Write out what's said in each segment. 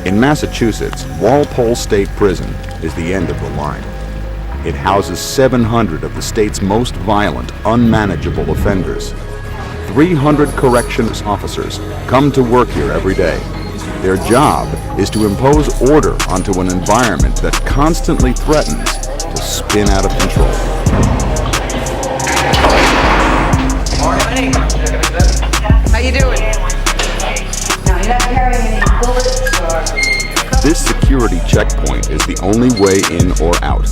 In Massachusetts, Walpole State Prison is the end of the line. It houses 700 of the state's most violent, unmanageable offenders. 300 corrections officers come to work here every day. Their job is to impose order onto an environment that constantly threatens to spin out of control. Morning. How you doing? No, you're not carrying any bullets or... This security checkpoint is the only way in or out.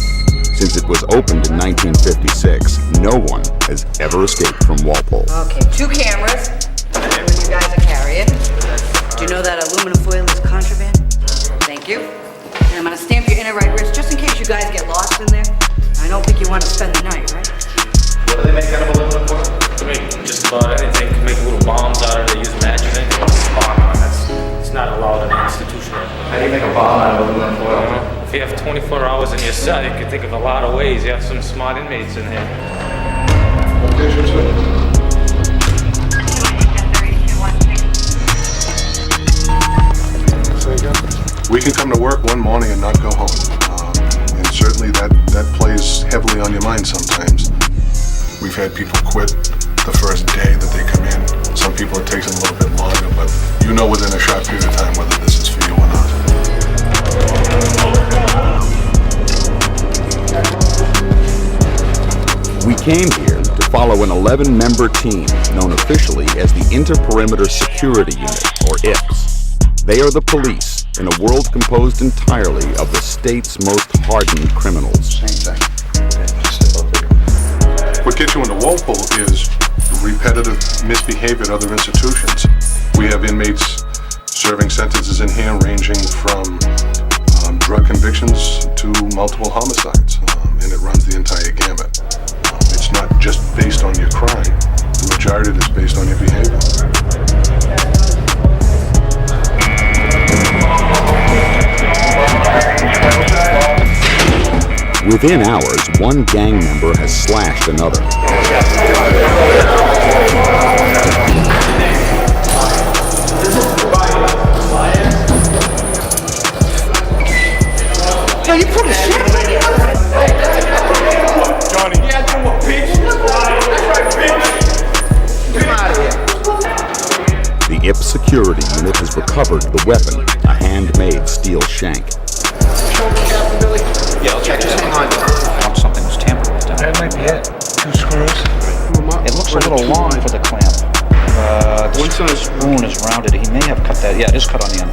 Since it was opened in 1956, no one has ever escaped from Walpole. Okay, 2 cameras. What you guys are carrying. Do you know that aluminum foil is contraband? Thank you. And I'm gonna stamp your inner right wrist just in case you guys get lost in there. I don't think you want to spend the night, right? What do they make out of aluminum foil? They make just about anything. They make little bombs out of it. They use matches. Anything with a spark on it. It's not allowed in an institution. How do you make a bomb out of aluminum foil? If you have 24 hours in your cell, you can think of a lot of ways. You have some smart inmates in here. We can come to work one morning and not go home. And certainly that plays heavily on your mind sometimes. We've had people quit the first day that they come in. Some people it takes them a little bit longer, but you know within a short period of time whether this is for you or not. We came here to follow an 11-member team known officially as the Inter-Perimeter Security Unit, or IPS. They are the police in a world composed entirely of the state's most hardened criminals. Same thing. What gets you into Walpole is repetitive misbehavior at other institutions. We have inmates serving sentences in here ranging from drug convictions to multiple homicides, and it runs the entire gamut. It's not just based on your crime. The majority of it is based on your behavior. Within hours, one gang member has slashed another. Yo, you put a shit. Johnny. Yeah, come on, bitch. That's right, bitch. Come out of here. The IPS security unit has recovered the weapon, a handmade steel shank. Yeah, I'll check. Just hang on. I want something that's tampered with. That might be it. 2 screws. It looks a little long for the clamp. This spoon is rounded. He may have cut that. Yeah, it is cut on the end.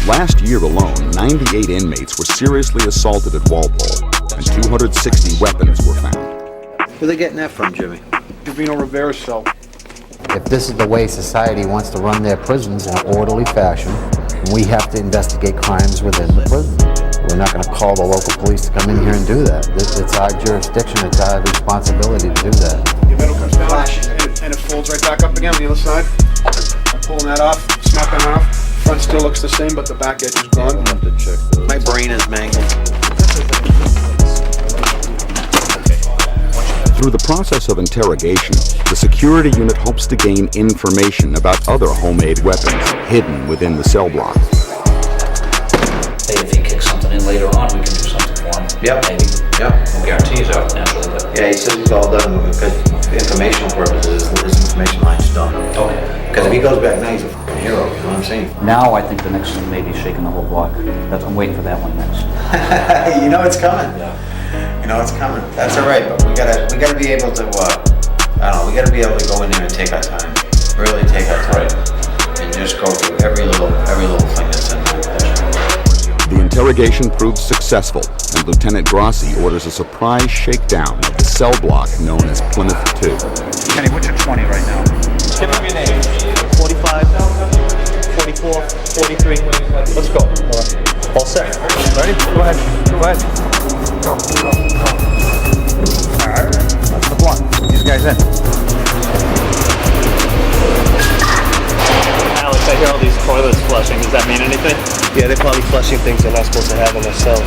Last year alone, 98 inmates were seriously assaulted at Walpole, and 260 weapons were found. Where are they getting that from, Jimmy? Vino Rivera's cell. If this is the way society wants to run their prisons in an orderly fashion, we have to investigate crimes within the prison. We're not going to call the local police to come in here and do that. It's our jurisdiction, it's our responsibility to do that. Your middle comes down and it folds right back up again on the other side. I'm pulling that off, snapping it off. Front still looks the same, but the back edge is gone. I'll have to check those. My brain is mangled. Through the process of interrogation, the security unit hopes to gain information about other homemade weapons hidden within the cell block. Hey, if he kicks something in later on, we can do something for him. Yep. Maybe. Yep. No guarantees out, naturally, but... Yeah, he says he's all done because for informational purposes, his information line's done. Okay. Because if he goes back now, he's a fucking hero, you know what I'm saying? Now I think the next thing may be shaking the whole block. I'm waiting for that one next. You know it's coming. Yeah. You know it's coming. That's all right, but we gotta be able to, I don't know, we gotta be able to go in there and take our time. Really take our time. And just go through every little thing that's in there. The interrogation proves successful, and Lieutenant Grossi orders a surprise shakedown of the cell block known as Plymouth 2. Kenny, what's your 20 right now? Give him your name. 45, 44, 43. Let's go. All set. Ready? Go ahead. Go ahead. Go. All right. That's the blunt. These guys in. Alex, I hear all these toilets flushing. Does that mean anything? Yeah, they're probably flushing things they're not supposed to have in their cells.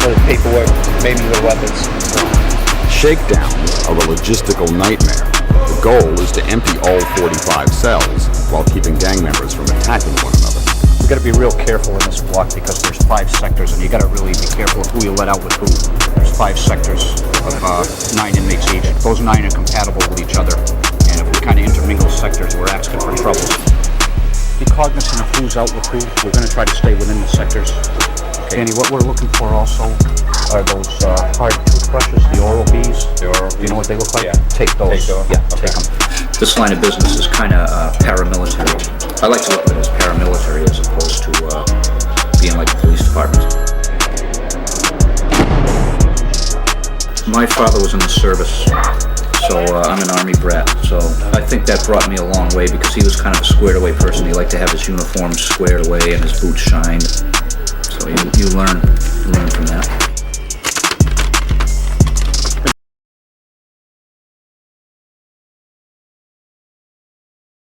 For the paperwork, maybe the weapons. Shakedowns are a logistical nightmare. The goal is to empty all 45 cells while keeping gang members from attacking one another. You gotta be real careful in this block because there's 5 sectors and you gotta really be careful of who you let out with who. There's 5 sectors of 9 inmates each. Those 9 are compatible with each other. And if we kind of intermingle sectors, we're asking for trouble. Be cognizant of who's out with who. We're gonna try to stay within the sectors. Okay. Danny, what we're looking for also are those hard toothbrushes, the Oral-B's. Do you know what they look like? Yeah. Take those. Take those. Yeah, take them. This line of business is kind of paramilitary. I like to look at it as paramilitary as opposed to being like the police department. My father was in the service, so I'm an Army brat. So I think that brought me a long way because he was kind of a squared away person. He liked to have his uniform squared away and his boots shined. So you learn from that.